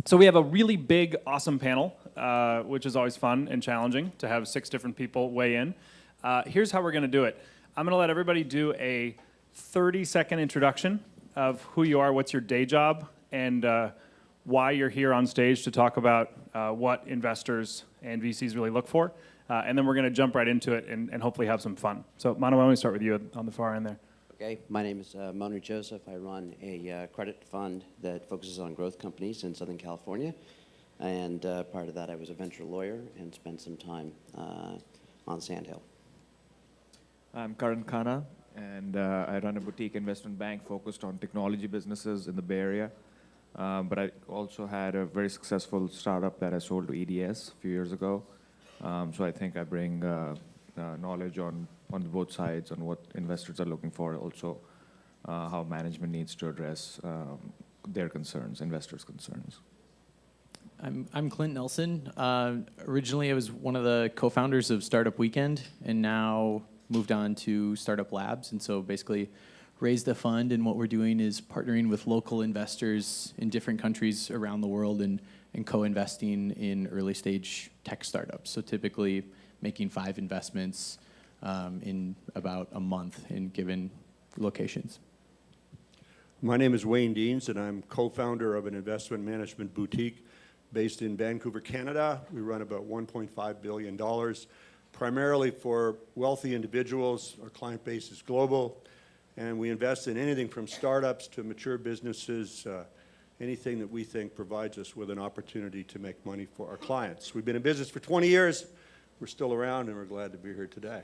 So we have a really big, awesome panel, which is always fun and challenging to have 6 different people weigh in. Here's how we're going to do it. I'm going to let everybody do a 30-second introduction of who you are, what's your day job, and why you're here on stage to talk about what investors and VCs really look for. And then we're going to jump right into it and hopefully have some fun. So, Monu, why don't we start with you on the far end there? Okay, my name is Monu Joseph. I run a credit fund that focuses on growth companies in Southern California. And prior to that, I was a venture lawyer and spent some time on Sand Hill. I'm Karan, Khana, and I run a boutique investment bank focused on technology businesses in the Bay Area. But I also had a very successful startup that I sold to EDS a few years ago. So I think I bring knowledge on both sides on what investors are looking for, also how management needs to address their concerns, investors' concerns. I'm Clint Nelson. Originally, I was one of the co-founders of Startup Weekend, and now moved on to Startup Labs. And so basically raised a fund, and what we're doing is partnering with local investors in different countries around the world and co-investing in early stage tech startups. So typically making 5 investments in about a month in given locations. My name is Wayne Deans, and I'm co-founder of an investment management boutique based in Vancouver, Canada. We run about $1.5 billion, primarily for wealthy individuals. Our client base is global, and we invest in anything from startups to mature businesses, anything that we think provides us with an opportunity to make money for our clients. We've been in business for 20 years. We're still around, and we're glad to be here today.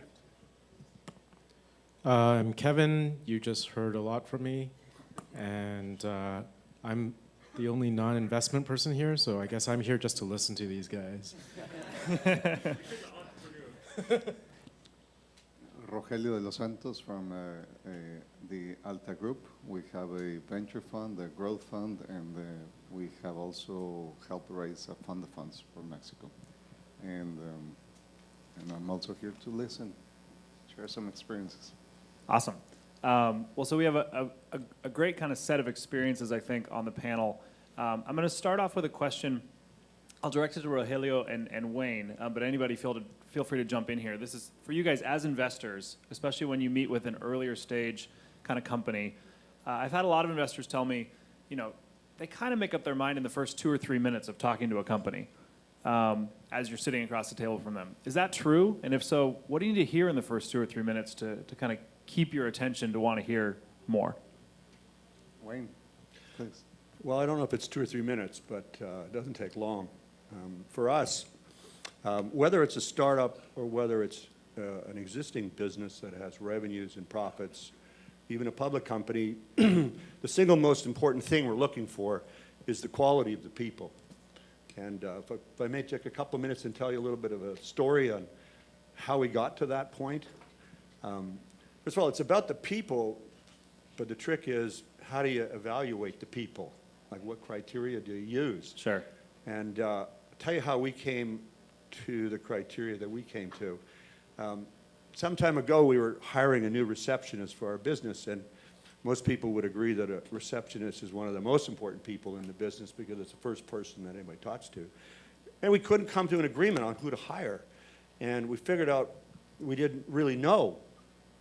I'm Kevin. You just heard a lot from me, and I'm the only non-investment person here, so I guess I'm here just to listen to these guys. Rogelio de los Santos from the Alta group. We have a venture fund, a growth fund, and we have also helped raise a fund of funds for Mexico. And I'm also here to listen, share some experiences. Awesome. Well, so we have a great kind of set of experiences, I think, on the panel. I'm going to start off with a question. I'll direct it to Rogelio and Wayne, but anybody feel free to jump in here. This is for you guys as investors, especially when you meet with an earlier stage kind of company. I've had a lot of investors tell me, they kind of make up their mind in the first 2 or 3 minutes of talking to a company as you're sitting across the table from them. Is that true? And if so, what do you need to hear in the first 2 or 3 minutes to kind of keep your attention to want to hear more? Wayne, please. Well, I don't know if it's 2 or 3 minutes, but it doesn't take long. For us, whether it's a startup or whether it's an existing business that has revenues and profits, even a public company, the single most important thing we're looking for is the quality of the people. And if I may take a couple minutes and tell you a little bit of a story on how we got to that point. First of all, it's about the people, but the trick is, how do you evaluate the people? Like, what criteria do you use? Sure. And I'll tell you how we came to the criteria that we came to. Some time ago, we were hiring a new receptionist for our business, and most people would agree that a receptionist is one of the most important people in the business because it's the first person that anybody talks to. And we couldn't come to an agreement on who to hire. And we figured out we didn't really know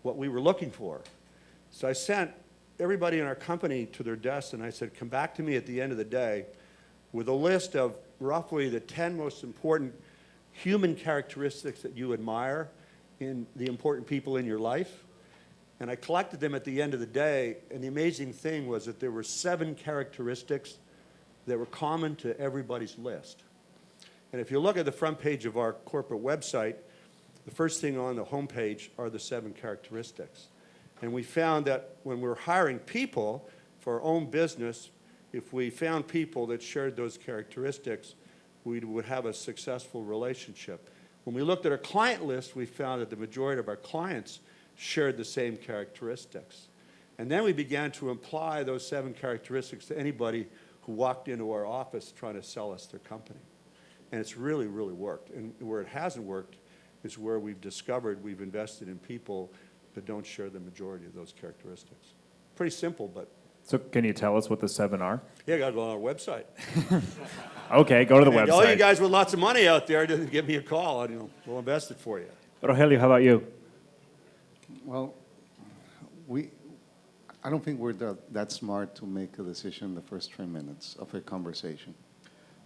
what we were looking for. So I sent everybody in our company to their desks, and I said, come back to me at the end of the day with a list of roughly the 10 most important human characteristics that you admire in the important people in your life. And I collected them at the end of the day, and the amazing thing was that there were 7 characteristics that were common to everybody's list. And if you look at the front page of our corporate website, the first thing on the homepage are the 7 characteristics. And we found that when we're hiring people for our own business, if we found people that shared those characteristics, we would have a successful relationship. When we looked at our client list, we found that the majority of our clients shared the same characteristics. And then we began to apply those 7 characteristics to anybody who walked into our office trying to sell us their company. And it's really, really worked. And where it hasn't worked is where we've discovered we've invested in people that don't share the majority of those characteristics. Pretty simple, but So can you tell us what the 7 are? Yeah, got it on our website. Okay, go to the And all you website. guys with lots of money out there, just give me a call, and we'll invest it for you. Rogelio, how about you? Well, I don't think we're that smart to make a decision the first 3 minutes of a conversation.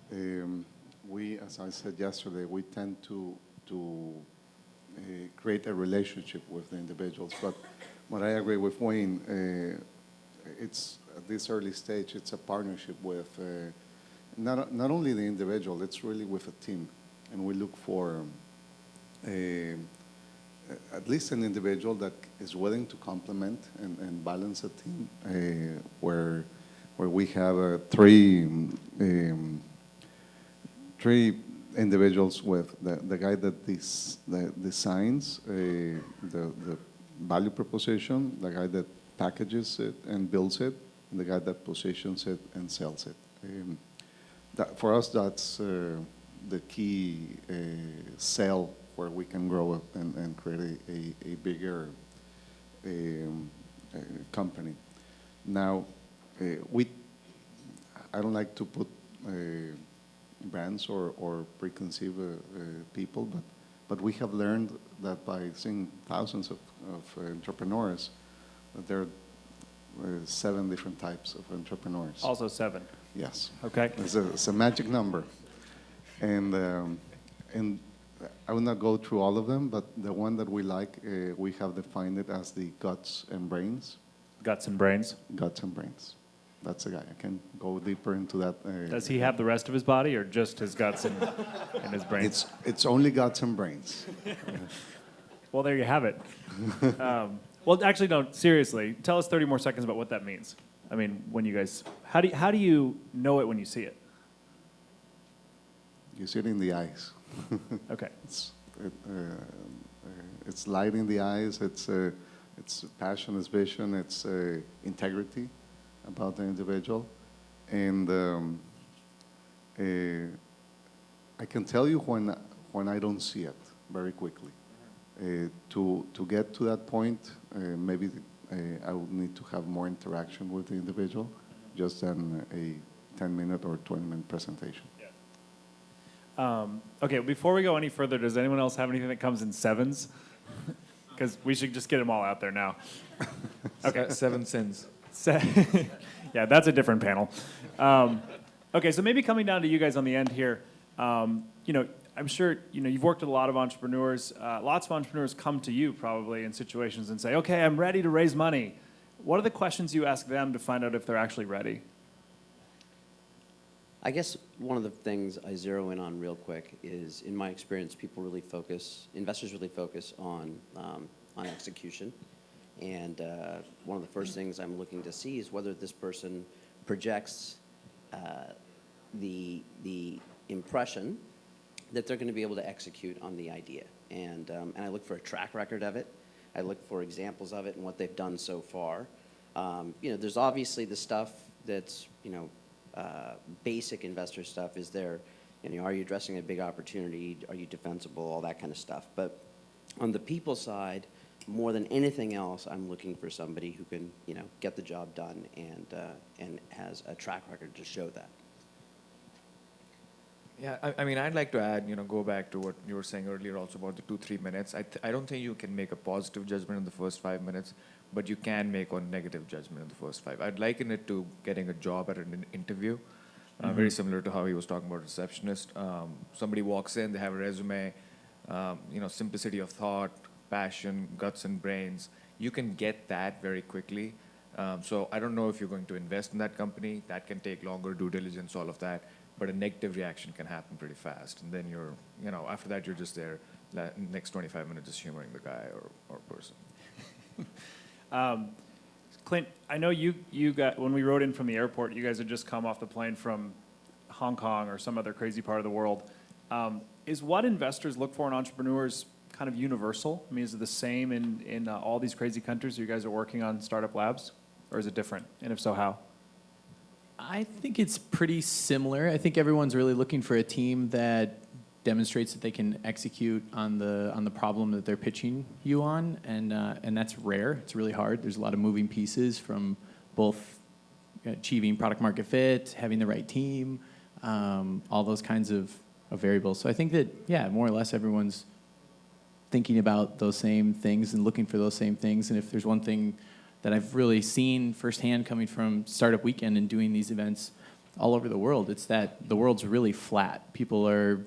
As I said yesterday, we tend to create a relationship with the individuals. But what I agree with Wayne, it's at this early stage, it's a partnership with not only the individual, it's really with a team. And we look for at least an individual that is willing to complement and balance a team where we have three individuals with the guy that designs the value proposition, the guy that packages it and builds it, and the guy that positions it and sells it. For us, that's the key sell where we can grow up and create a bigger company. Now, I don't like to put brands or preconceive people, but we have learned that by seeing thousands of entrepreneurs, that there are 7 different types of entrepreneurs. Also 7. Yes. Okay. It's a magic number. And I will not go through all of them, but the one that we like, we have defined it as the guts and brains. Guts and brains. Guts and brains. That's the guy. I can go deeper into that. Does he have the rest of his body or just his guts and his brains? It's only guts and brains. Well, there you have it. Well, actually, no, seriously. Tell us 30 more seconds about what that means. I mean, when you guys, how do you know it when you see it? You see it in the eyes. Okay. It's light in the eyes. It's passion, it's vision, it's integrity about the individual, and I can tell you when I don't see it very quickly. To get to that point, maybe I would need to have more interaction with the individual, just than a 10-minute or 20-minute presentation. Okay, before we go any further, does anyone else have anything that comes in 7s? Because we should just get them all out there now. Okay. 7 sins. Yeah, that's a different panel. Okay, so maybe coming down to you guys on the end here, I'm sure you've worked with a lot of entrepreneurs. Lots of entrepreneurs come to you probably in situations and say, okay, I'm ready to raise money. What are the questions you ask them to find out if they're actually ready? I guess one of the things I zero in on real quick is, in my experience, investors really focus on execution. And one of the first things I'm looking to see is whether this person projects the impression that they're going to be able to execute on the idea. And I look for a track record of it. I look for examples of it and what they've done so far. There's obviously the stuff that's, basic investor stuff. Is there, are you addressing a big opportunity? Are you defensible? All that kind of stuff. But on the people side, more than anything else, I'm looking for somebody who can, get the job done and has a track record to show that. Yeah, I mean, I'd like to add, go back to what you were saying earlier also about the 2-3 minutes. I don't think you can make a positive judgment in the first 5 minutes, but you can make a negative judgment in the first 5. I'd liken it to getting a job at an interview, very similar to how he was talking about receptionist. Somebody walks in, they have a resume, simplicity of thought, passion, guts and brains. You can get that very quickly. So I don't know if you're going to invest in that company. That can take longer, due diligence, all of that. But a negative reaction can happen pretty fast. And then you're, after that, you're just there, next 25 minutes just humoring the guy or person. Clint, I know you got, when we rode in from the airport, you guys had just come off the plane from Hong Kong or some other crazy part of the world. Is what investors look for in entrepreneurs kind of universal? I mean, is it the same in all these crazy countries you guys are working on startup labs? Or is it different? And if so, how? I think it's pretty similar. I think everyone's really looking for a team that demonstrates that they can execute on the problem that they're pitching you on, and that's rare. It's really hard. There's a lot of moving pieces from both achieving product market fit, having the right team, all those kinds of variables. So I think that, yeah, more or less everyone's thinking about those same things and looking for those same things. And if there's one thing that I've really seen firsthand coming from Startup Weekend and doing these events all over the world, it's that the world's really flat. People are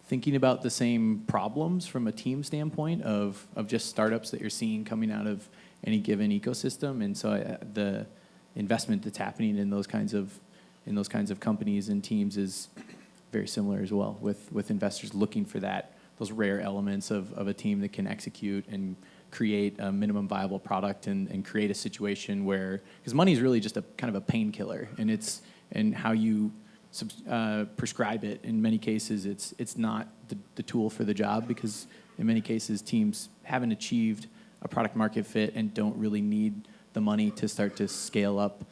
thinking about the same problems from a team standpoint of just startups that you're seeing coming out of any given ecosystem. And so the investment that's happening in those kinds of companies and teams is very similar as well, with investors looking for those rare elements of a team that can execute and create a minimum viable product and create a situation where, because money is really just a kind of a painkiller, and how you prescribe it. In many cases, it's not the tool for the job, because in many cases teams haven't achieved a product market fit and don't really need the money to start to scale up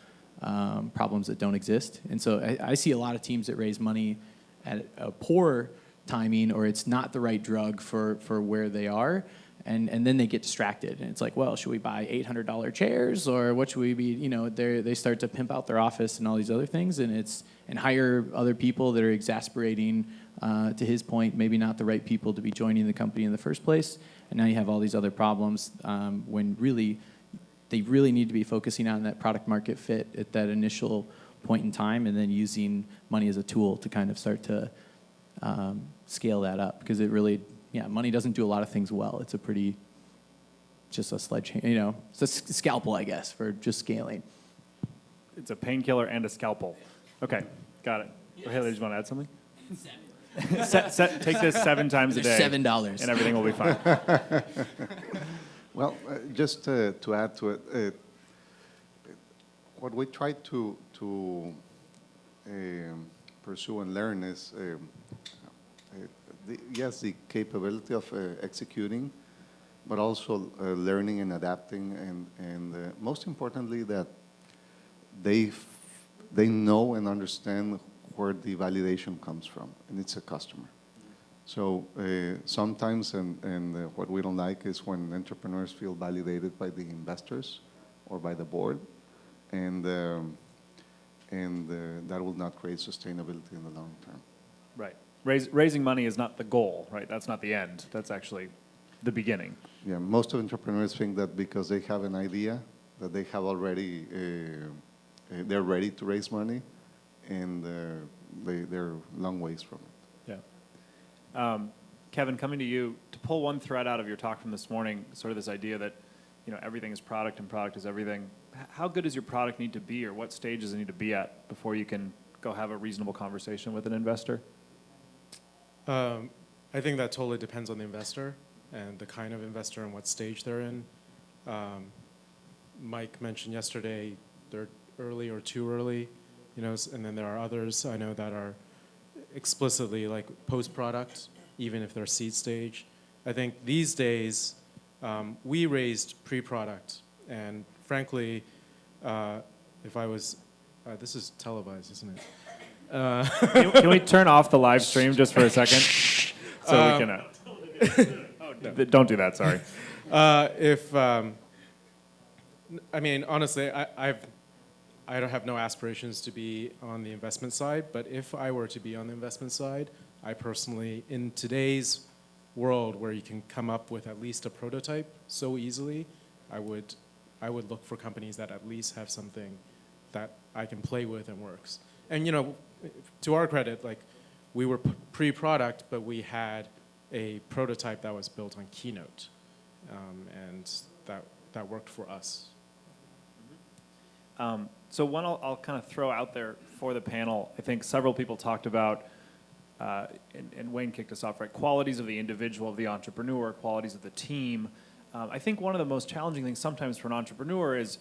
problems that don't exist. And so I see a lot of teams that raise money at a poor timing, or it's not the right drug for where they are, and then they get distracted, and it's like, well, should we buy $800 chairs, or what should we be, they start to pimp out their office and all these other things, and hire other people that are exasperating, to his point, maybe not the right people to be joining the company in the first place, and now you have all these other problems, when really they really need to be focusing on that product market fit at that initial point in time, and then using money as a tool to kind of start to scale that up, because it really, money doesn't do a lot of things well. It's just a sledgehammer, it's a scalpel, I guess, for just scaling. It's a painkiller and a scalpel. Okay, got it. Yes. Rogelio, do you want to add something? 7. Take this 7 times a day. $7. And everything will be fine. Well, just to add to it, what we try to pursue and learn is, yes, the capability of executing, but also learning and adapting, and most importantly, that they know and understand where the validation comes from, and it's a customer. So sometimes, and what we don't like is when entrepreneurs feel validated by the investors or by the board, and that will not create sustainability in the long term. Right. Raising money is not the goal, right? That's not the end. That's actually the beginning. Yeah, most entrepreneurs think that because they have an idea, that they have already, they're ready to raise money, and they're long ways from it. Yeah. Kevin, coming to you, to pull one thread out of your talk from this morning, sort of this idea that everything is product and product is everything. How good does your product need to be, or what stage does it need to be at before you can go have a reasonable conversation with an investor? I think that totally depends on the investor and the kind of investor and what stage they're in. Mike mentioned yesterday they're early or too early, and then there are others I know that are explicitly like post-product, even if they're seed stage. I think these days we raised pre-product, and frankly, if I was, this is televised, isn't it? Can we turn off the live stream just for a second? So we can. Don't do that. Sorry. I mean, honestly, I don't have no aspirations to be on the investment side. But if I were to be on the investment side, I personally, in today's world where you can come up with at least a prototype so easily, I would look for companies that at least have something that I can play with and works. And to our credit, like, we were pre-product, but we had a prototype that was built on Keynote, and that worked for us. So one I'll kind of throw out there for the panel. I think several people talked about, and Wayne kicked us off, right? Qualities of the individual, of the entrepreneur, qualities of the team. I think one of the most challenging things sometimes for an entrepreneur is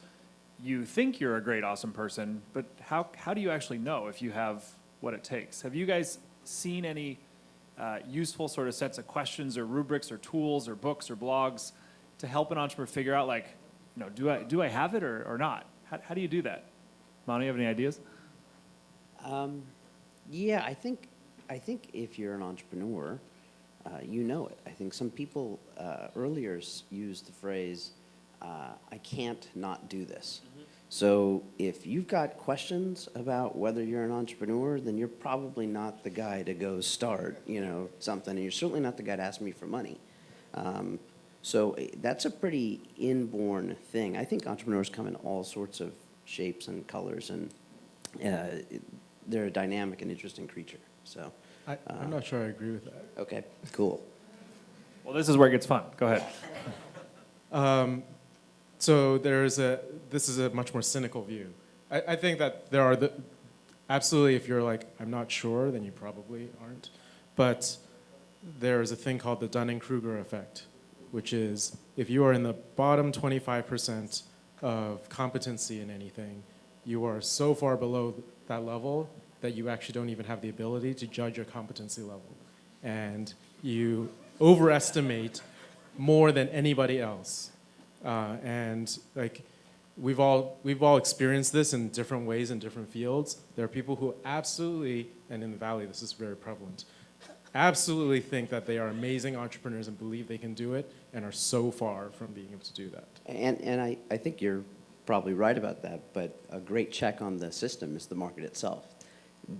you think you're a great, awesome person, but how do you actually know if you have what it takes? Have you guys seen any useful sort of sets of questions or rubrics or tools or books or blogs to help an entrepreneur figure out, like, do I have it or not? How do you do that? Monu, you have any ideas? Yeah, I think if you're an entrepreneur, you know it. I think some people earlier used the phrase, I can't not do this. So if you've got questions about whether you're an entrepreneur, then you're probably not the guy to go start, something, and you're certainly not the guy to ask me for money. So that's a pretty inborn thing. I think entrepreneurs come in all sorts of shapes and colors, and they're a dynamic and interesting creature. So I'm not sure I agree with that. okay, cool. Well, this is where it gets fun. Go ahead. So this is a much more cynical view. I think that there are absolutely, if you're like, I'm not sure, then you probably aren't. But there is a thing called the Dunning-Kruger effect, which is if you are in the bottom 25% of competency in anything, you are so far below that level that you actually don't even have the ability to judge your competency level. And you overestimate more than anybody else. And like we've all experienced this in different ways in different fields. There are people who absolutely, and in the Valley this is very prevalent, absolutely think that they are amazing entrepreneurs and believe they can do it and are so far from being able to do that. And I think you're probably right about that, but a great check on the system is the market itself.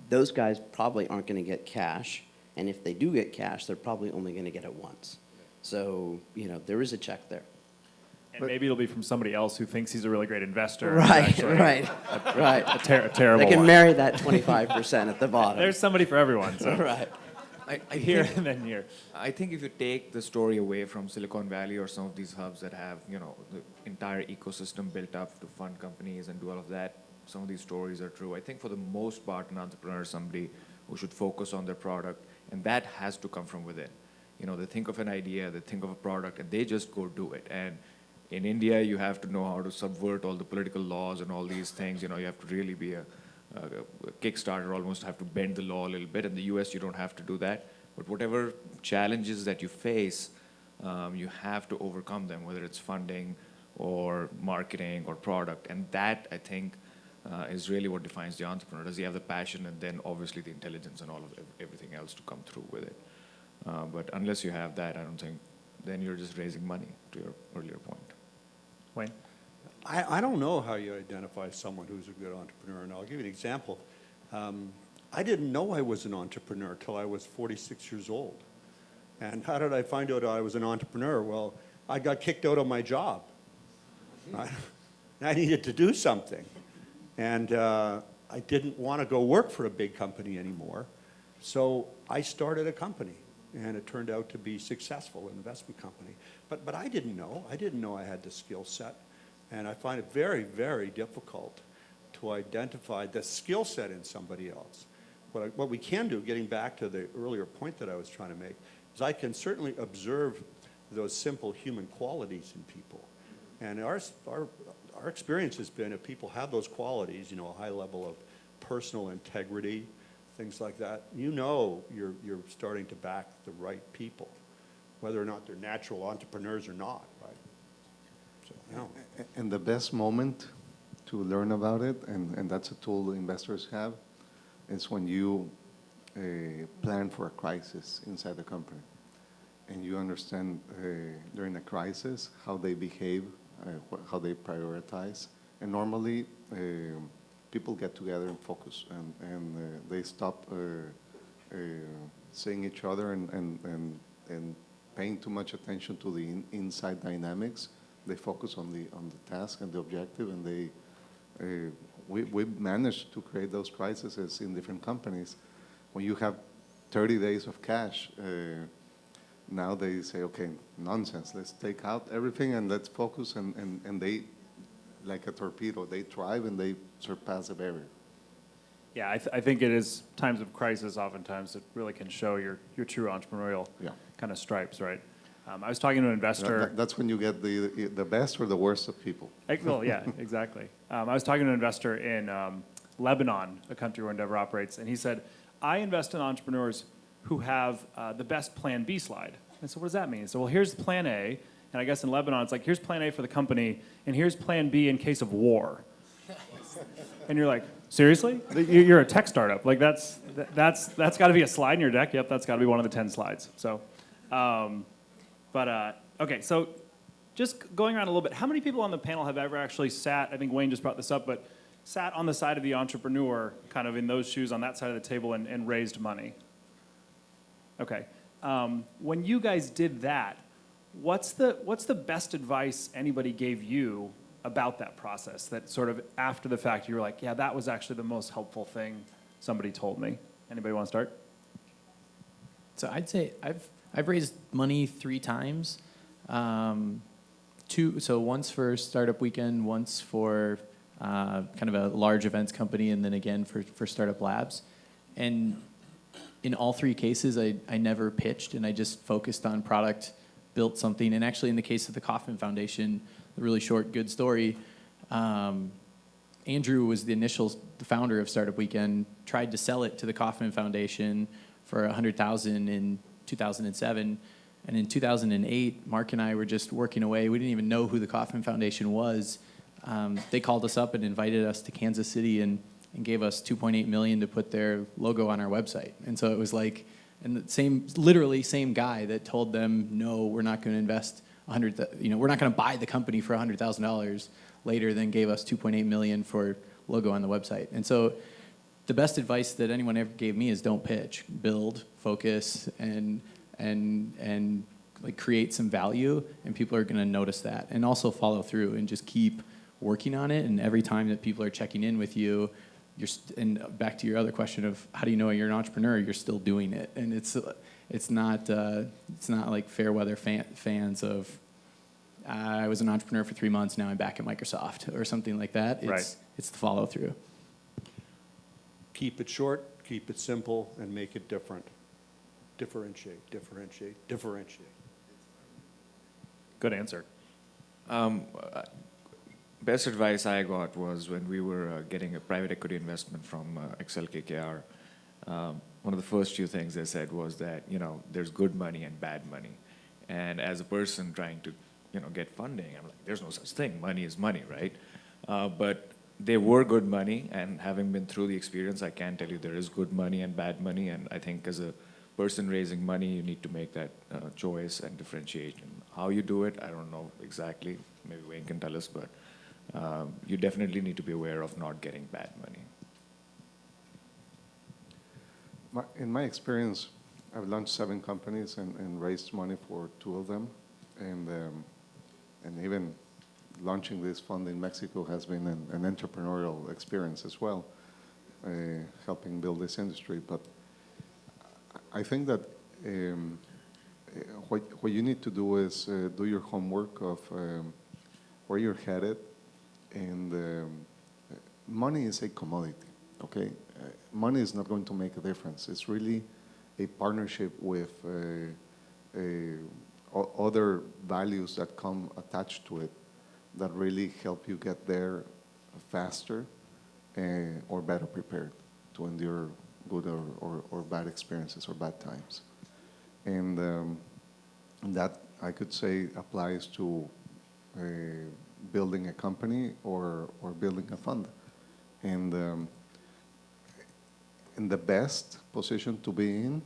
Those guys probably aren't going to get cash, and if they do get cash, they're probably only going to get it once. So, there is a check there. And maybe it'll be from somebody else who thinks he's a really great investor. Right, Actually, right. A terrible They can one. marry that 25% at the bottom. There's somebody for everyone. So Right. I here think, and then here. I think if you take the story away from Silicon Valley or some of these hubs that have, the entire ecosystem built up to fund companies and do all of that, some of these stories are true. I think for the most part, an entrepreneur is somebody who should focus on their product, and that has to come from within. They think of an idea, they think of a product, and they just go do it. And in India, you have to know how to subvert all the political laws and all these things. You have to really be a Kickstarter, almost have to bend the law a little bit. In the US, you don't have to do that. But whatever challenges that you face, you have to overcome them, whether it's funding or marketing or product. And that, I think, is really what defines the entrepreneur. Does he have the passion and then obviously the intelligence and all of everything else to come through with it? But unless you have that, I don't think, then you're just raising money, to your earlier point. Wayne? I don't know how you identify someone who's a good entrepreneur, and I'll give you an example. I didn't know I was an entrepreneur till I was 46 years old. And how did I find out I was an entrepreneur? Well, I got kicked out of my job. I needed to do something. And I didn't want to go work for a big company anymore. So I started a company, and it turned out to be successful, an investment company. But I didn't know. I didn't know I had the skill set. And I find it very, very difficult to identify the skill set in somebody else. What we can do, getting back to the earlier point that I was trying to make, is I can certainly observe those simple human qualities in people. And our experience has been if people have those qualities, a high level of personal integrity, things like that, you're starting to back the right people, whether or not they're natural entrepreneurs or not, right? So, And the best moment to learn about it, and that's a tool the investors have, is when you plan for a crisis inside the company. And you understand during a crisis how they behave, how they prioritize. And normally, people get together and focus, and they stop seeing each other and paying too much attention to the inside dynamics. They focus on the task and the objective, and we managed to create those crises in different companies. When you have 30 days of cash, now they say, okay, nonsense, let's take out everything and let's focus, and they, like a torpedo, they thrive and they surpass the barrier. Yeah, I think it is times of crisis oftentimes that really can show your true entrepreneurial kind of stripes, right? I was talking to an investor. That's when you get the best or the worst of people. Well, yeah, exactly. I was talking to an investor in Lebanon, a country where Endeavor operates, and he said, I invest in entrepreneurs who have the best plan B slide. I said, what does that mean? He said, well, here's plan A, and I guess in Lebanon, it's like, here's plan A for the company, and here's plan B in case of war. And you're like, seriously? You're a tech startup. Like, that's got to be a slide in your deck. Yep, that's got to be one of the 10 slides. So, okay, so just going around a little bit, how many people on the panel have ever actually sat, I think Wayne just brought this up, but sat on the side of the entrepreneur, kind of in those shoes on that side of the table and raised money? Okay. When you guys did that, what's the best advice anybody gave you about that process, that sort of after the fact you were like, yeah, that was actually the most helpful thing somebody told me? Anybody want to start? So I'd say I've raised money 3 times. So once for Startup Weekend, once for kind of a large events company, and then again for Startup Labs. And in all 3 cases, I never pitched, and I just focused on product, built something. And actually, in the case of the Kauffman Foundation, the really short, good story, Andrew was the founder of Startup Weekend, tried to sell it to the Kauffman Foundation for $100,000 in 2007. And in 2008, Mark and I were just working away. We didn't even know who the Kauffman Foundation was. They called us up and invited us to Kansas City and gave us $2.8 million to put their logo on our website. And so it was like, and the literally same guy that told them, no, we're not going to invest we're not going to buy the company for $100,000, later then gave us $2.8 million for logo on the website. And so the best advice that anyone ever gave me is don't pitch, build, focus, and like create some value, and people are going to notice that. And also follow through and just keep working on it. And every time that people are checking in with you, and back to your other question of how do you know you're an entrepreneur, you're still doing it. And it's not like fair weather fans of I was an entrepreneur for 3 months, now I'm back at Microsoft or something like that. It's the follow through. Keep it short, keep it simple, and make it different. Differentiate, differentiate, differentiate. Good answer. Best advice I got was when we were getting a private equity investment from XLKKR. One of the first few things they said was that, there's good money and bad money. And as a person trying to, get funding, I'm like, there's no such thing. Money is money, right? But they were good money, and having been through the experience, I can tell you there is good money and bad money. And I think as a person raising money, you need to make that choice and differentiation. How you do it, I don't know exactly. Maybe Wayne can tell us, but you definitely need to be aware of not getting bad money. In my experience, I've launched 7 companies and raised money for 2 of them. And even launching this fund in Mexico has been an entrepreneurial experience as well, helping build this industry. But I think that what you need to do is do your homework of where you're headed. And money is a commodity, okay? Money is not going to make a difference. It's really a partnership with other values that come attached to it that really help you get there faster or better prepared to endure good or bad experiences or bad times. And that, I could say, applies to building a company or building a fund. And the best position to be in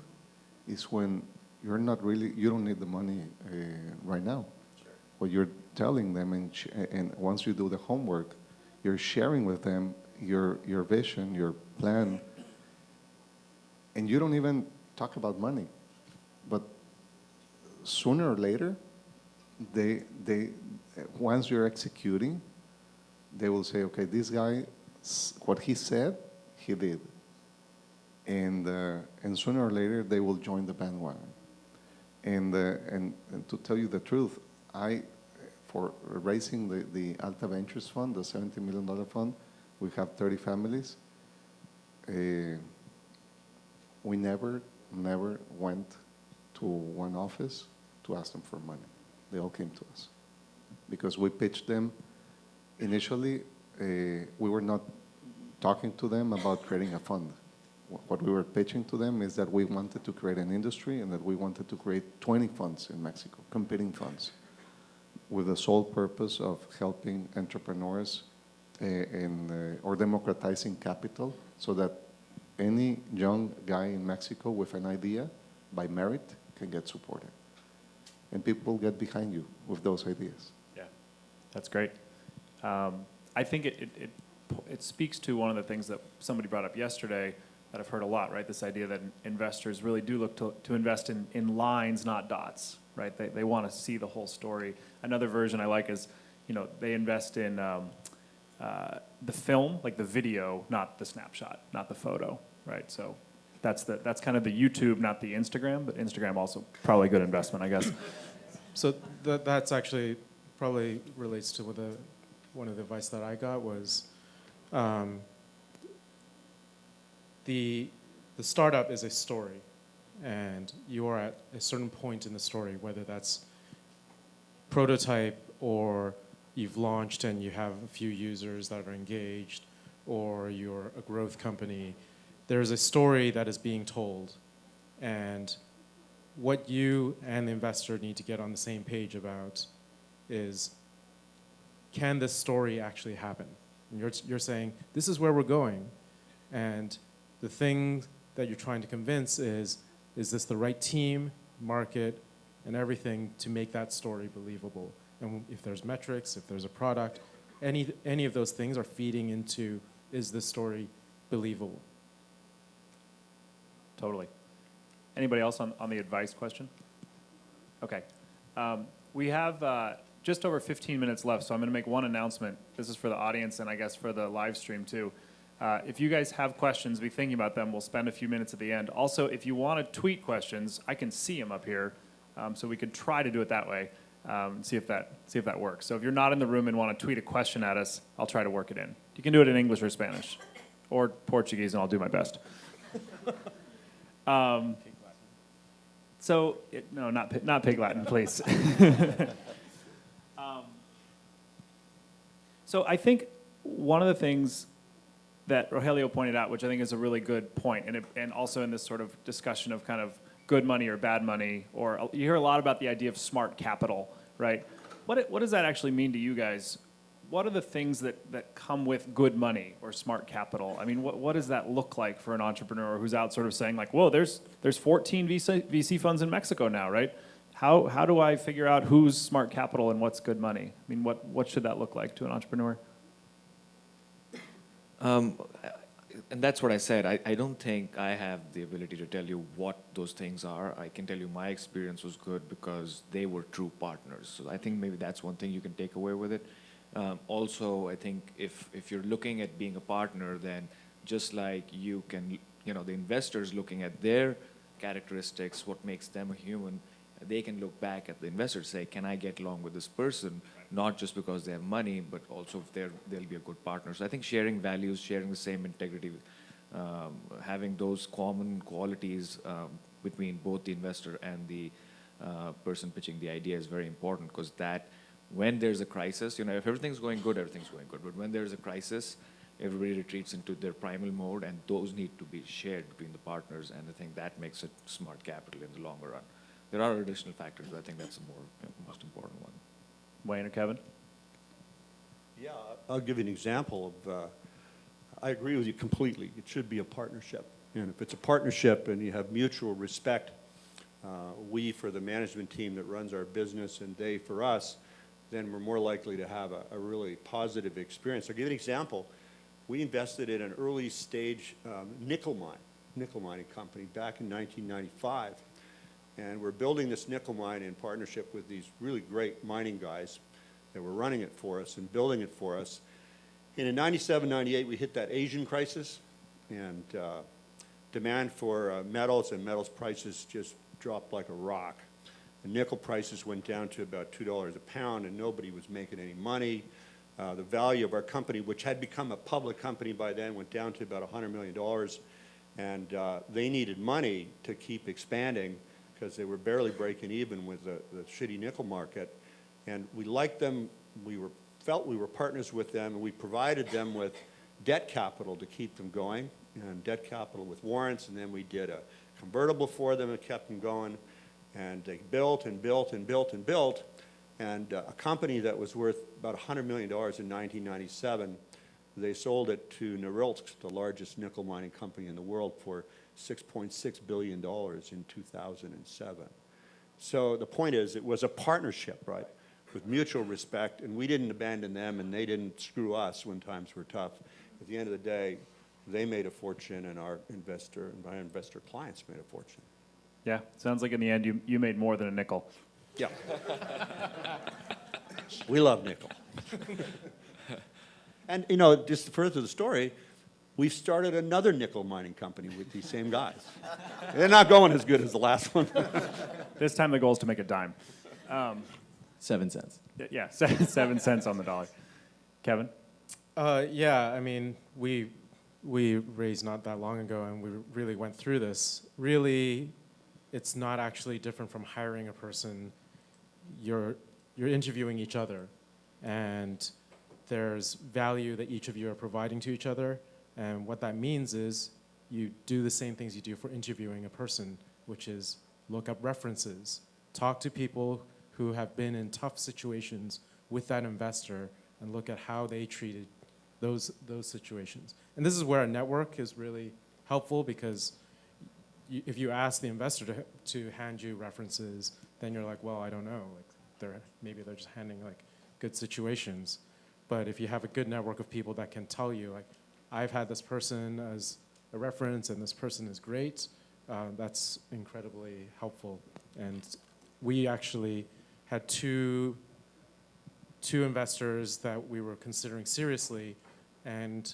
is when you don't need the money right now. Sure. What you're telling them, and once you do the homework, you're sharing with them your vision, your plan, and you don't even talk about money. But sooner or later, they once you're executing, they will say, okay, this guy, what he said, he did. And sooner or later, they will join the bandwagon. And to tell you the truth, for raising the Alta Ventures Fund, the $70 million fund, we have 30 families. We never went to one office to ask them for money. They all came to us. Because we pitched them initially, we were not talking to them about creating a fund. What we were pitching to them is that we wanted to create an industry and that we wanted to create 20 funds in Mexico, competing funds, with the sole purpose of helping entrepreneurs or democratizing capital so that any young guy in Mexico with an idea, by merit, can get supported. And people get behind you with those ideas. That's great. I think it speaks to one of the things that somebody brought up yesterday that I've heard a lot, right? This idea that investors really do look to invest in lines, not dots, right? They want to see the whole story. Another version I like is, they invest in the film, like the video, not the snapshot, not the photo, right? So that's kind of the YouTube, not the Instagram, but Instagram also probably a good investment, I guess. So that's actually probably relates to one of the advice that I got was the startup is a story, and you are at a certain point in the story, whether that's prototype or you've launched and you have a few users that are engaged, or you're a growth company. There's a story that is being told, and what you and the investor need to get on the same page about is, can this story actually happen? And you're saying, this is where we're going, and the thing that you're trying to convince is this the right team, market, and everything to make that story believable? And if there's metrics, if there's a product, any of those things are feeding into, is this story believable? Totally. Anybody else on the advice question? Okay. We have just over 15 minutes left, so I'm going to make one announcement. This is for the audience and I guess for the live stream too. If you guys have questions, be thinking about them. We'll spend a few minutes at the end. Also, if you want to tweet questions, I can see them up here, so we could try to do it that way. See if that works. So if you're not in the room and want to tweet a question at us, I'll try to work it in. You can do it in English or Spanish, or Portuguese, and I'll do my best. No, not Pig Latin, please. So I think one of the things that Rogelio pointed out, which I think is a really good point, and also in this sort of discussion of kind of good money or bad money, or you hear a lot about the idea of smart capital, right? What does that actually mean to you guys? What are the things that come with good money or smart capital? I mean, what does that look like for an entrepreneur who's out sort of saying like, whoa, there's 14 VC funds in Mexico now, right? How do I figure out who's smart capital and what's good money? I mean, what should that look like to an entrepreneur? And that's what I said. I don't think I have the ability to tell you what those things are. I can tell you my experience was good because they were true partners. So I think maybe that's one thing you can take away with it. Also, I think if you're looking at being a partner, then just like you can, the investors looking at their characteristics, what makes them a human, they can look back at the investors and say, can I get along with this person? Not just because they have money, but also if they'll be a good partner. So I think sharing values, sharing the same integrity, having those common qualities between both the investor and the person pitching the idea is very important, because that when there's a crisis, if everything's going good, everything's going good. But when there's a crisis, everybody retreats into their primal mode, and those need to be shared between the partners, and I think that makes it smart capital in the longer run. There are additional factors, but I think that's the most important one. Wayne or Kevin? Yeah, I'll give you an example of, I agree with you completely. It should be a partnership. And if it's a partnership and you have mutual respect, we for the management team that runs our business and they for us, then we're more likely to have a really positive experience. I'll give you an example. We invested in an early stage nickel mining company back in 1995. And we're building this nickel mine in partnership with these really great mining guys that were running it for us and building it for us. And in 97, 98, we hit that Asian crisis, and demand for metals and metals prices just dropped like a rock. The nickel prices went down to about $2 a pound, and nobody was making any money. The value of our company, which had become a public company by then, went down to about $100 million. And they needed money to keep expanding, because they were barely breaking even with the shitty nickel market. And we liked them, felt we were partners with them, and we provided them with debt capital to keep them going, and debt capital with warrants, and then we did a convertible for them and kept them going. And they built and built and built and built, and a company that was worth about $100 million in 1997, they sold it to Norilsk, the largest nickel mining company in the world, for $6.6 billion in 2007. So the point is, it was a partnership, right? with mutual respect, and we didn't abandon them, and they didn't screw us when times were tough. At the end of the day, they made a fortune, and our investor and my investor clients made a fortune. Yeah, sounds like in the end you made more than a nickel. Yeah. We love nickel. And, you know, just to further the story, we've started another nickel mining company with these same guys. They're not going as good as the last one. This time the goal is to make a dime. 7 cents. Yeah, 7 cents on the dollar. Kevin? Yeah, I mean, we raised not that long ago, and we really went through this. Really, it's not actually different from hiring a person. You're interviewing each other, and there's value that each of you are providing to each other. And what that means is you do the same things you do for interviewing a person, which is look up references, talk to people who have been in tough situations with that investor, and look at how they treated those situations. And this is where a network is really helpful, because if you ask the investor to hand you references, then you're like, well, I don't know. Like maybe they're just handing like good situations. But if you have a good network of people that can tell you, like, I've had this person as a reference and this person is great, that's incredibly helpful. And we actually had two investors that we were considering seriously, and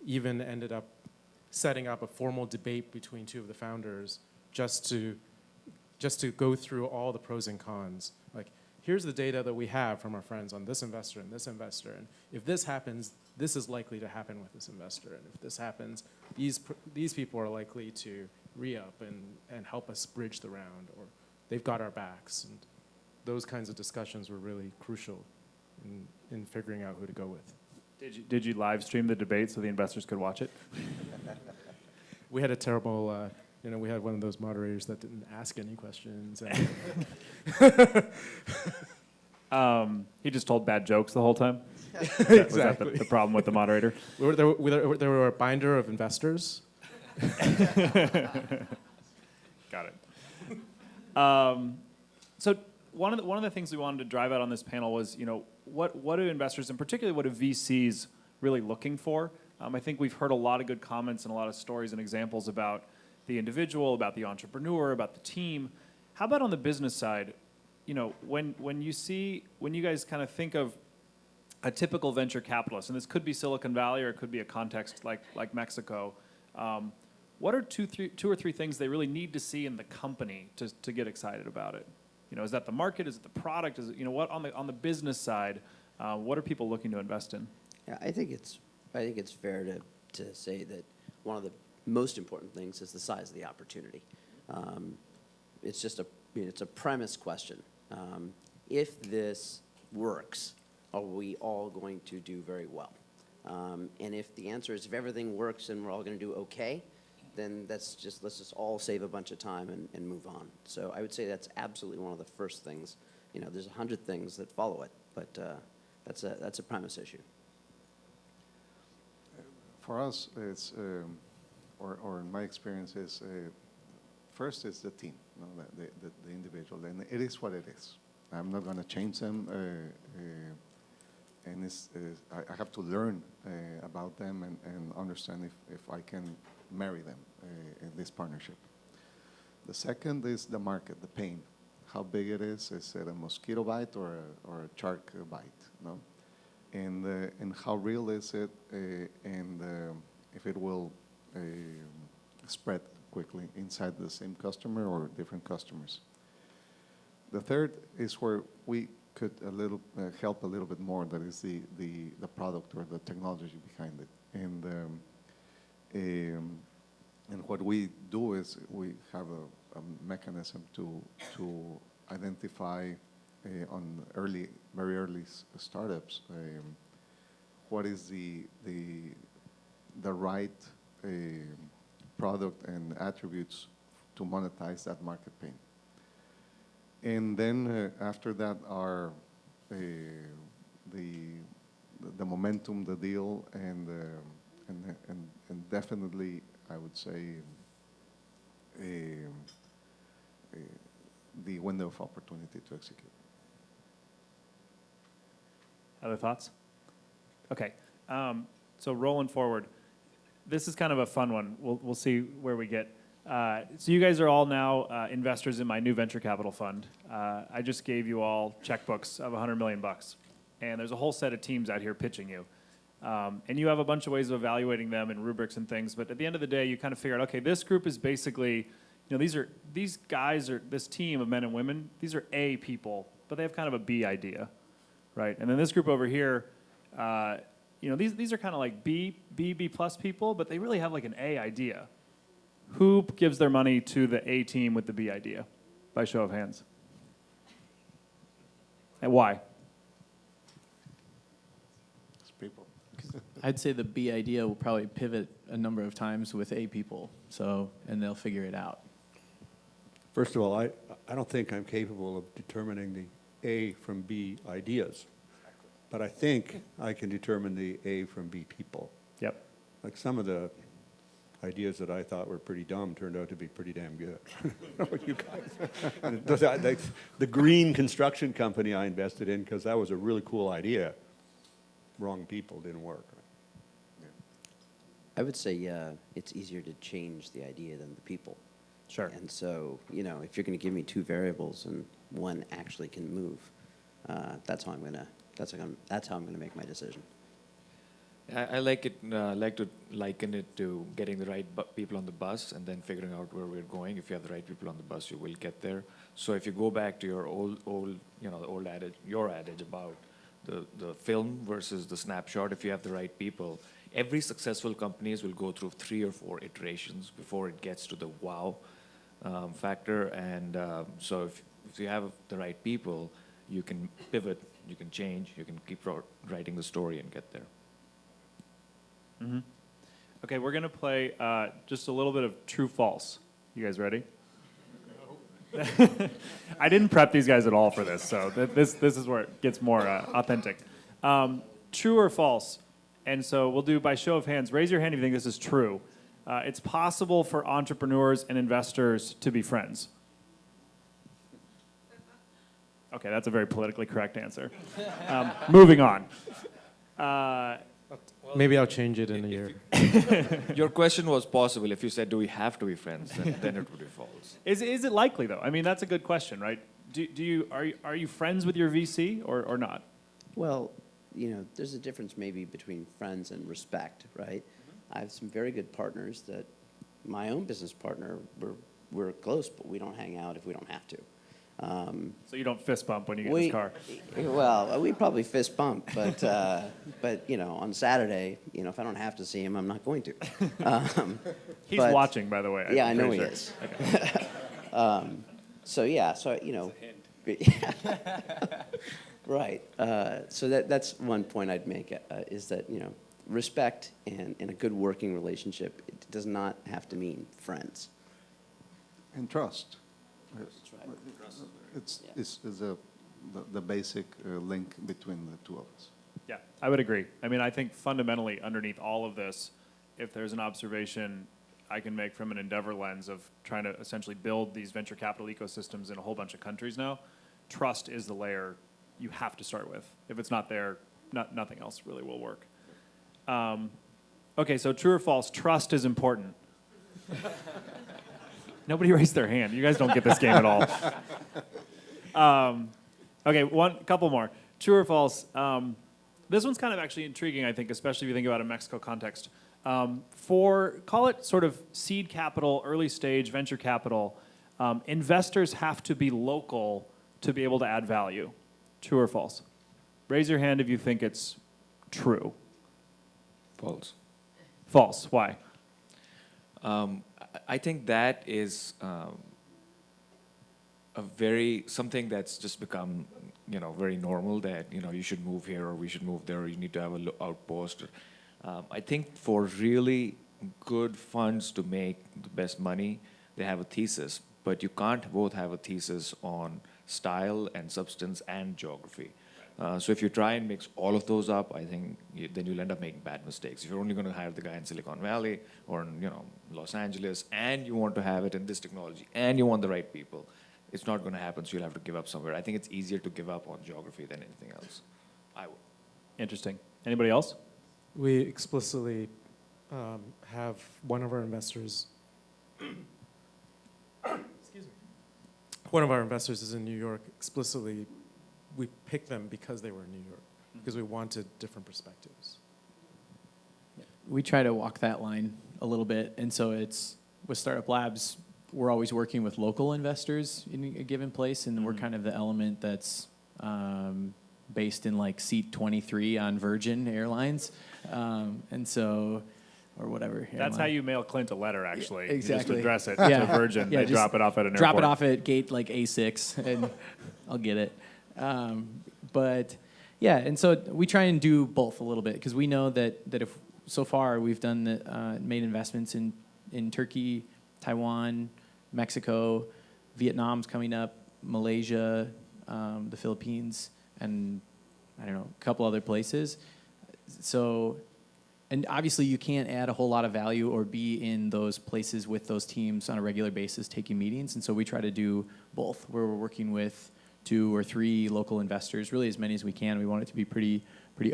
even ended up setting up a formal debate between two of the founders just to go through all the pros and cons. Like, here's the data that we have from our friends on this investor and this investor, and if this happens, this is likely to happen with this investor, and if this happens, these people are likely to re-up and help us bridge the round, or they've got our backs. And those kinds of discussions were really crucial in figuring out who to go with. Did you live stream the debate so the investors could watch it? We had a terrible, we had one of those moderators that didn't ask any questions. And He just told bad jokes the whole time? Exactly. Was that the problem with the moderator? There were a binder of investors. Got it. So one of the things we wanted to drive out on this panel was, what do investors, and particularly what do VCs really looking for? I think we've heard a lot of good comments and a lot of stories and examples about the individual, about the entrepreneur, about the team. How about on the business side? When you guys kind of think of a typical venture capitalist, and this could be Silicon Valley or it could be a context like Mexico, what are two or three things they really need to see in the company to get excited about it? Is that the market? Is it the product? Is it, what on the business side? What are people looking to invest in? Yeah, I think it's fair to say that one of the most important things is the size of the opportunity. It's just it's a premise question. If this works, are we all going to do very well? And if the answer is if everything works and we're all going to do okay, then let's just all save a bunch of time and move on. So I would say that's absolutely one of the first things. There's 100 things that follow it, but that's a premise issue. For us, it's, or in my experience, is first is the team, the individual, and it is what it is. I'm not going to change them, and I have to learn about them and understand if I can marry them in this partnership. The second is the market, the pain. How big it is it a mosquito bite or a shark bite? No? And how real is it, and if it will spread quickly inside the same customer or different customers. The third is where we could help a little bit more. That is the product or the technology behind it. And what we do is we have a mechanism to identify on very early startups what is the right product and attributes to monetize that market pain. And then after that are the momentum, the deal, and definitely I would say the window of opportunity to execute. Other thoughts? Okay. So rolling forward, this is kind of a fun one. We'll see where we get. So you guys are all now investors in my new venture capital fund. I just gave you all checkbooks of $100 million, and there's a whole set of teams out here pitching you. And you have a bunch of ways of evaluating them and rubrics and things, but at the end of the day, you kind of figure out, okay, this group is basically, these guys are this team of men and women. These are A people, but they have kind of a B idea, right? And then this group over here, these are kind of like B plus people, but they really have like an A idea. Who gives their money to the A team with the B idea? By show of hands. And why? It's people. I'd say the B idea will probably pivot a number of times with A people, and they'll figure it out. First of all, I don't think I'm capable of determining the A from B ideas, but I think I can determine the A from B people. Yep. Like some of the ideas that I thought were pretty dumb turned out to be pretty damn good. You guys, the green construction company I invested in, because that was a really cool idea. Wrong people, didn't work. I would say it's easier to change the idea than the people. Sure. And so, if you're going to give me two variables and one actually can move, that's how I'm going to make my decision. I like to liken it to getting the right people on the bus and then figuring out where we're going. If you have the right people on the bus, you will get there. So if you go back to your old adage, your adage about the film versus the snapshot, if you have the right people, every successful companies will go through 3 or 4 iterations before it gets to the wow factor. And so if you have the right people, you can pivot, you can change, you can keep writing the story and get there. Mm-hmm. Okay, we're going to play just a little bit of true false. You guys ready? I didn't prep these guys at all for this, so this is where it gets more authentic. True or false? And so we'll do by show of hands. Raise your hand if you think this is true. It's possible for entrepreneurs and investors to be friends. Okay, that's a very politically correct answer. Moving on. Maybe I'll change it in a year. Your question was possible. If you said, do we have to be friends, then it would be false. Is it likely, though? I mean, that's a good question, right? Are you friends with your VC or not? Well, there's a difference maybe between friends and respect, right? I have some very good partners that my own business partner, we're close, but we don't hang out if we don't have to. So you don't fist bump when you get in his car? Well, we probably fist bump, but on Saturday, if I don't have to see him, I'm not going to. He's watching, by the way. Yeah, I know he sure. is. Okay. Right. So that's one point I'd make is that respect and a good working relationship, it does not have to mean friends. And trust. That's right. It's the basic link between the two of us. Yeah, I would agree. I mean, I think fundamentally underneath all of this, if there's an observation I can make from an Endeavor lens of trying to essentially build these venture capital ecosystems in a whole bunch of countries now, trust is the layer you have to start with. If it's not there, nothing else really will work. Okay, so true or false, trust is important. Nobody raised their hand. You guys don't get this game at all. Okay, couple more. True or false? This one's kind of actually intriguing, I think, especially if you think about a Mexico context. Call it sort of seed capital, early stage venture capital, investors have to be local to be able to add value. True or false? Raise your hand if you think it's true. False. False. Why? I think that is something that's just become very normal, that you should move here or we should move there or you need to have an outpost. I think for really good funds to make the best money, they have a thesis, but you can't both have a thesis on style and substance and geography. So if you try and mix all of those up, I think then you'll end up making bad mistakes. If you're only going to hire the guy in Silicon Valley or in Los Angeles, and you want to have it in this technology, and you want the right people, it's not going to happen. So you'll have to give up somewhere. I think it's easier to give up on geography than anything else. I would. Interesting. Anybody else? We explicitly have one of our investors. Excuse me. One of our investors is in New York. Explicitly, we picked them because they were in New York, because we wanted different perspectives. We try to walk that line a little bit, and so it's with Startup Labs, we're always working with local investors in a given place, and we're kind of the element that's based in like seat 23 on Virgin Airlines, and so, or whatever. That's how you mail Clint a letter, actually. Exactly. You just address it Yeah. to Virgin. Yeah, They just drop it off at an drop airport. it off at gate like A6, and I'll get it. But yeah, and so we try and do both a little bit, because we know that if so far we've done made investments in Turkey, Taiwan, Mexico, Vietnam's coming up, Malaysia, the Philippines, and I don't know, a couple other places. So, and obviously you can't add a whole lot of value or be in those places with those teams on a regular basis taking meetings, and so we try to do both, where we're working with 2 or 3 local investors, really as many as we can. We want it to be pretty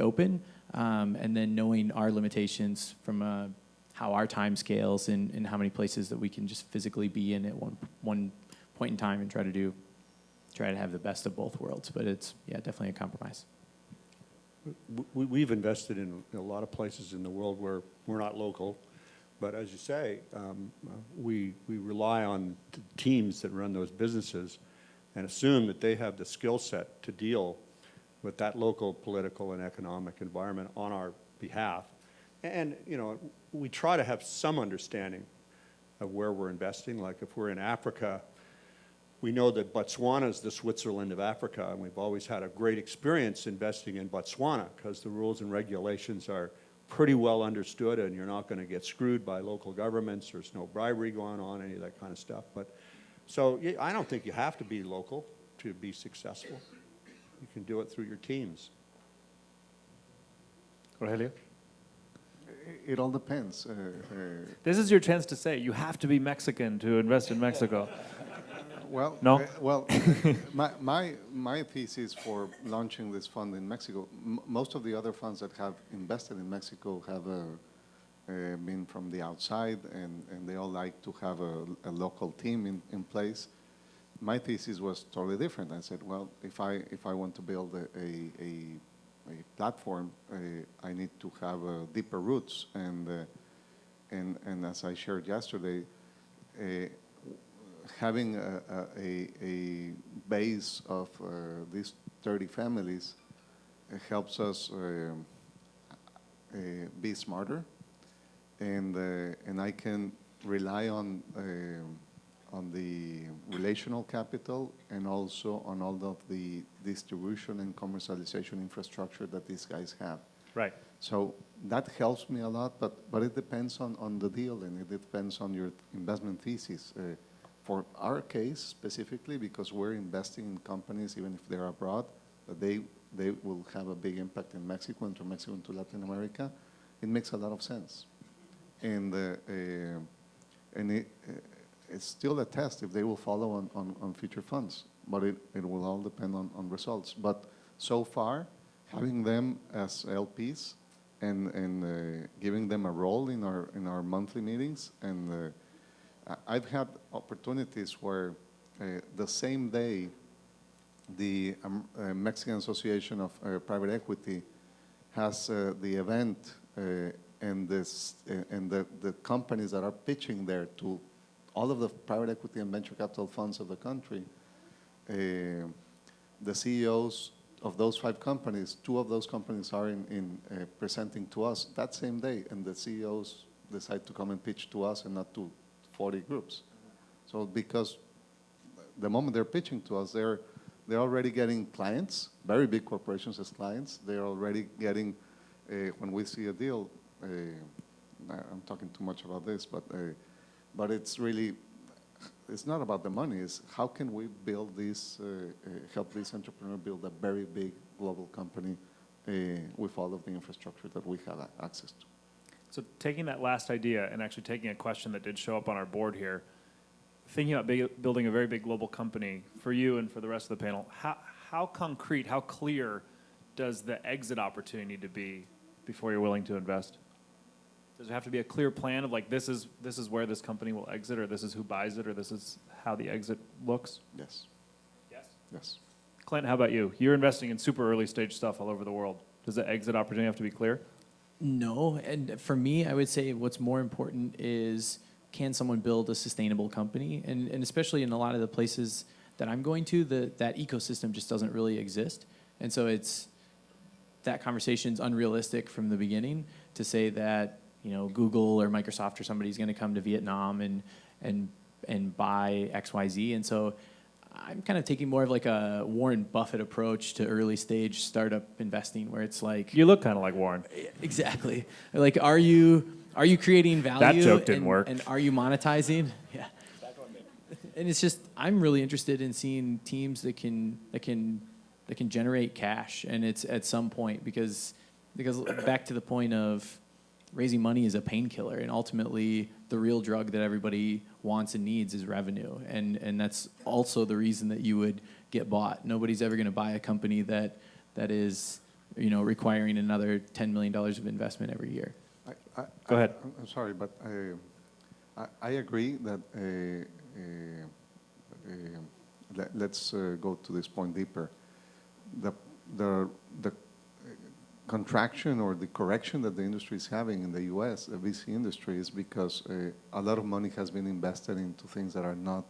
open, and then knowing our limitations from how our time scales and how many places that we can just physically be in at one point in time, and try to have the best of both worlds. But it's, yeah, definitely a compromise. We've invested in a lot of places in the world where we're not local, but as you say, we rely on the teams that run those businesses and assume that they have the skill set to deal with that local political and economic environment on our behalf. And, you know, we try to have some understanding of where we're investing. Like if we're in Africa, we know that Botswana is the Switzerland of Africa, and we've always had a great experience investing in Botswana because the rules and regulations are pretty well understood, and you're not going to get screwed by local governments. There's no bribery going on, any of that kind of stuff. But so I don't think you have to be local to be successful. You can do it through your teams. Rogelio? It all depends. This is your chance to say you have to be Mexican to invest in Mexico. Well, No? My thesis for launching this fund in Mexico, most of the other funds that have invested in Mexico have been from the outside, and they all like to have a local team in place. My thesis was totally different. I said, well, if I want to build a platform, I need to have deeper roots, and as I shared yesterday, having a base of these 30 families helps us be smarter, and I can rely on the relational capital and also on all of the distribution and commercialization infrastructure that these guys have. Right. So that helps me a lot, but it depends on the deal, and it depends on your investment thesis. For our case specifically, because we're investing in companies, even if they're abroad, that they will have a big impact in Mexico and from Mexico to Latin America, it makes a lot of sense. And it's still a test if they will follow on future funds, but it will all depend on results. But so far, having them as LPs and giving them a role in our monthly meetings, and I've had opportunities where the same day the Mexican Association of Private Equity has the event and the companies that are pitching there to all of the private equity and venture capital funds of the country, the CEOs of those 5 companies, 2 of those companies are in presenting to us that same day, and the CEOs decide to come and pitch to us and not to 40 groups. So because the moment they're pitching to us, they're already getting clients, very big corporations as clients. They're already getting, when we see a deal, I'm talking too much about this, but it's really, it's not about the money. It's how can we build this, help this entrepreneur build a very big global company with all of the infrastructure that we have access to. So taking that last idea and actually taking a question that did show up on our board here, thinking about building a very big global company for you and for the rest of the panel, how concrete, how clear does the exit opportunity need to be before you're willing to invest? Does there have to be a clear plan of like, this is where this company will exit, or this is who buys it, or this is how the exit looks? Yes. Yes. Yes. Clint, how about you? You're investing in super early stage stuff all over the world. Does the exit opportunity have to be clear? No, and for me, I would say what's more important is, can someone build a sustainable company? And especially in a lot of the places that I'm going to, that ecosystem just doesn't really exist. And so that conversation's unrealistic from the beginning to say that, Google or Microsoft or somebody's going to come to Vietnam and buy XYZ. And so I'm kind of taking more of like a Warren Buffett approach to early stage startup investing, where it's like, You look kind of like Warren. exactly, like, are you creating value? That joke didn't and, work. And are you monetizing? Yeah. And it's just, I'm really interested in seeing teams that can generate cash, and it's at some point, because back to the point of raising money is a painkiller, and ultimately the real drug that everybody wants and needs is revenue, and that's also the reason that you would get bought. Nobody's ever going to buy a company that is requiring another $10 million of investment every year. Go ahead. I'm sorry, but I agree that let's go to this point deeper. The contraction or the correction that the industry is having in the U.S., the VC industry, is because a lot of money has been invested into things that are not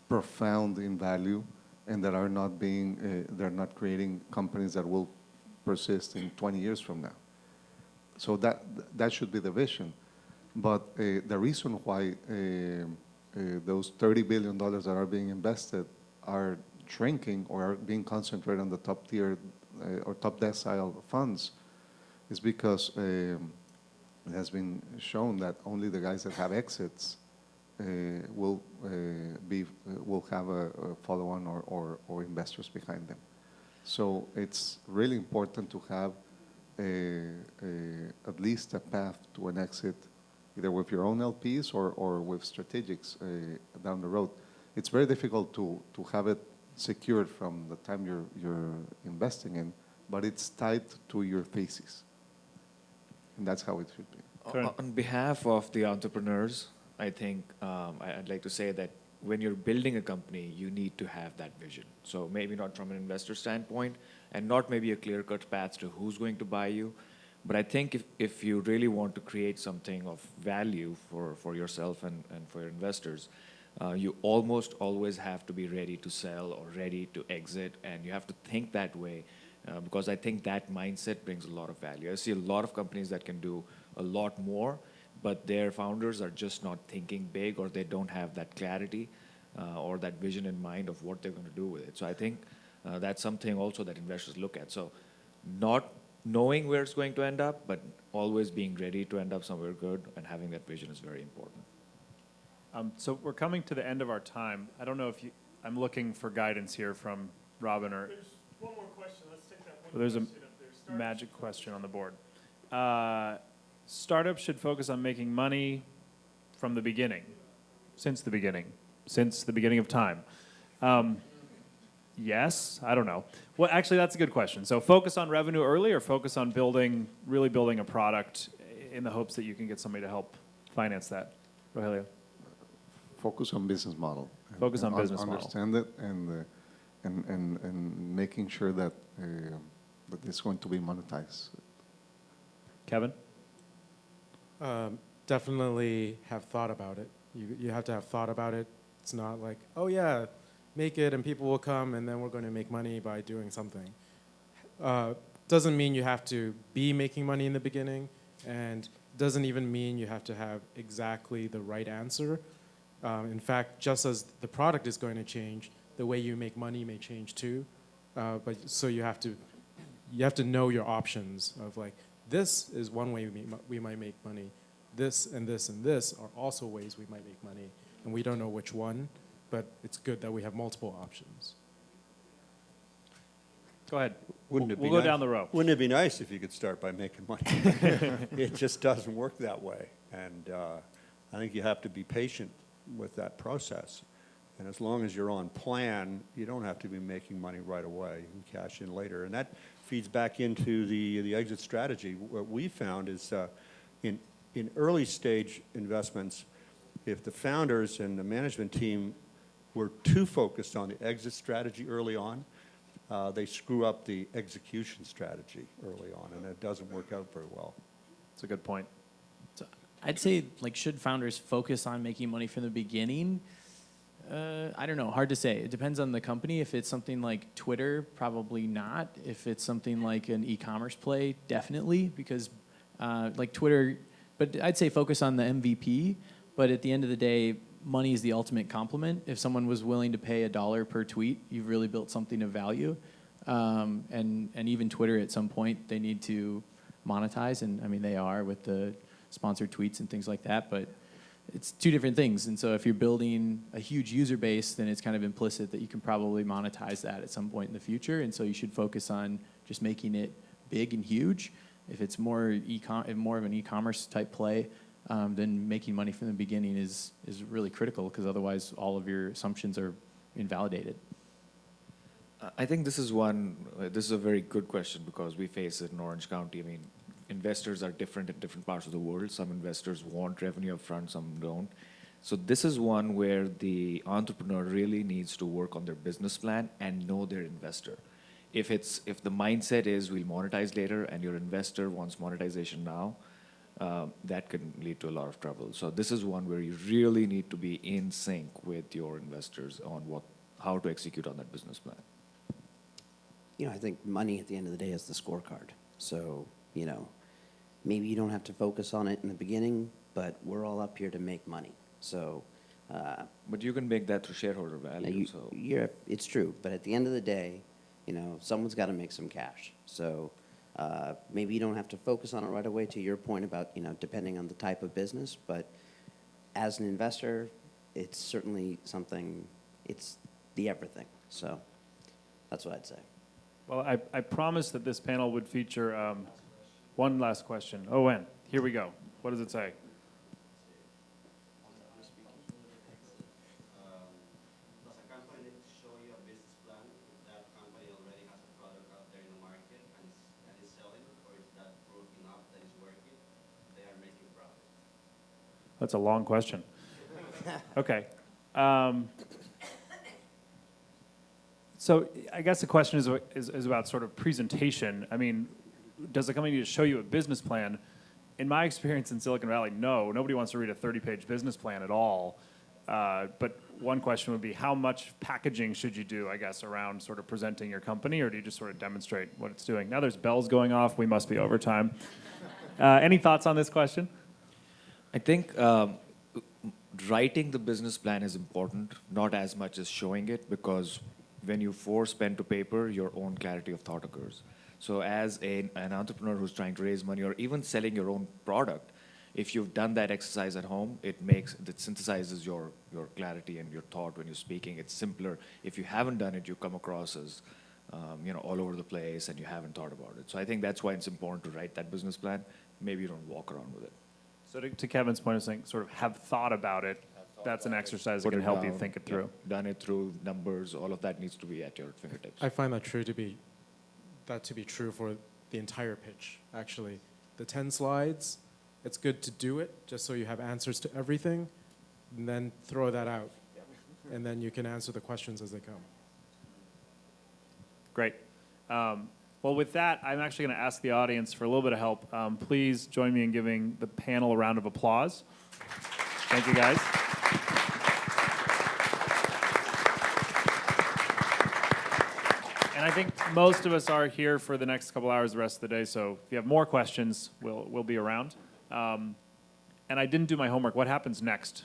profound in value and that are not they're not creating companies that will persist in 20 years from now. So that should be the vision. But the reason why those $30 billion that are being invested are shrinking or are being concentrated on the top tier or top decile funds is because it has been shown that only the guys that have exits will have a follow-on or investors behind them. So it's really important to have at least a path to an exit, either with your own LPs or with strategics down the road. It's very difficult to have it secured from the time you're investing in, but it's tied to your thesis. And that's how it should be. On behalf of the entrepreneurs, I think I'd like to say that when you're building a company, you need to have that vision. So maybe not from an investor standpoint, and not maybe a clear-cut path to who's going to buy you, but I think if you really want to create something of value for yourself and for your investors, you almost always have to be ready to sell or ready to exit, and you have to think that way, because I think that mindset brings a lot of value. I see a lot of companies that can do a lot more, but their founders are just not thinking big, or they don't have that clarity or that vision in mind of what they're going to do with it. So I think that's something also that investors look at. So not knowing where it's going to end up, but always being ready to end up somewhere good, and having that vision is very important. So we're coming to the end of our time. I don't know if I'm looking for guidance here from Robin or. There's one more question. Let's take that one. There's a magic question on the board. Startups should focus on making money from the beginning, since the beginning of time. Yes, I don't know. Well, actually, that's a good question. So focus on revenue early, or focus on really building a product in the hopes that you can get somebody to help finance that? Rogelio. Focus on business model. Focus on business model. Understand it and making sure that that it's going to be monetized. Kevin? Definitely have thought about it. You have to have thought about it. It's not like, oh yeah, make it and people will come and then we're going to make money by doing something. Doesn't mean you have to be making money in the beginning, and doesn't even mean you have to have exactly the right answer. In fact, just as the product is going to change, the way you make money may change too. So you have to know your options of like, this is one way we might make money. This and this and this are also ways we might make money, and we don't know which one, but it's good that we have multiple options. Go ahead. Wouldn't it be We'll go nice- down the row. Wouldn't it be nice if you could start by making money? It just doesn't work that way. And I think you have to be patient with that process. And as long as you're on plan, you don't have to be making money right away. You can cash in later. And that feeds back into the exit strategy. What we found is in early stage investments, if the founders and the management team were too focused on the exit strategy early on, they screw up the execution strategy early on, and it doesn't work out very well. That's a good point. So I'd say, like, should founders focus on making money from the beginning? I don't know, hard to say. It depends on the company. If it's something like Twitter, probably not. If it's something like an e-commerce play, definitely, because like Twitter, but I'd say focus on the MVP, but at the end of the day, money is the ultimate complement. If someone was willing to pay $1 per tweet, you've really built something of value. And even Twitter at some point, they need to monetize, and I mean, they are with the sponsored tweets and things like that, but it's two different things. And so if you're building a huge user base, then it's kind of implicit that you can probably monetize that at some point in the future. And so you should focus on just making it big and huge. If it's more of an e-commerce type play, then making money from the beginning is really critical, because otherwise all of your assumptions are invalidated. I think this is a very good question, because we face it in Orange County. I mean, investors are different in different parts of the world. Some investors want revenue up front, some don't. So this is one where the entrepreneur really needs to work on their business plan and know their investor. If the mindset is we'll monetize later and your investor wants monetization now, that can lead to a lot of trouble. So this is one where you really need to be in sync with your investors on how to execute on that business plan. I think money at the end of the day is the scorecard. So, maybe you don't have to focus on it in the beginning, but we're all up here to make money. So, But you can make that through shareholder value. it's true. But at the end of the day, someone's got to make some cash. So maybe you don't have to focus on it right away, to your point about, depending on the type of business. But as an investor, it's certainly something, it's the everything. So that's what I'd say. Well, I promised that this panel would feature one last question. Oh, and here we go. What does it say? Does a company show you a business plan if that company already has a product out there in the market and is selling, or is that proof enough that it's working, they are making profit? That's a long question. Okay. So I guess the question is about sort of presentation. I mean, does the company need to show you a business plan? In my experience in Silicon Valley, no. Nobody wants to read a 30-page business plan at all. But one question would be, how much packaging should you do, I guess, around sort of presenting your company, or do you just sort of demonstrate what it's doing? Now there's bells going off. We must be overtime. Any thoughts on this question? I think writing the business plan is important, not as much as showing it, because when you force pen to paper, your own clarity of thought occurs. So as an entrepreneur who's trying to raise money, or even selling your own product, if you've done that exercise at home, it synthesizes your clarity and your thought when you're speaking. It's simpler. If you haven't done it, you come across as all over the place and you haven't thought about it. So I think that's why it's important to write that business plan. Maybe you don't walk around with it. So to Kevin's point of saying, sort of have thought about it, that's an exercise that can help you think it through. Done it through numbers. All of that needs to be at your fingertips. I find that to be true for the entire pitch, actually. The 10 slides, it's good to do it just so you have answers to everything, and then throw that out. And then you can answer the questions as they come. Great. Well, with that, I'm actually going to ask the audience for a little bit of help. Please join me in giving the panel a round of applause. Thank you, guys. And I think most of us are here for the next couple hours, the rest of the day. So if you have more questions, we'll be around. And I didn't do my homework. What happens next?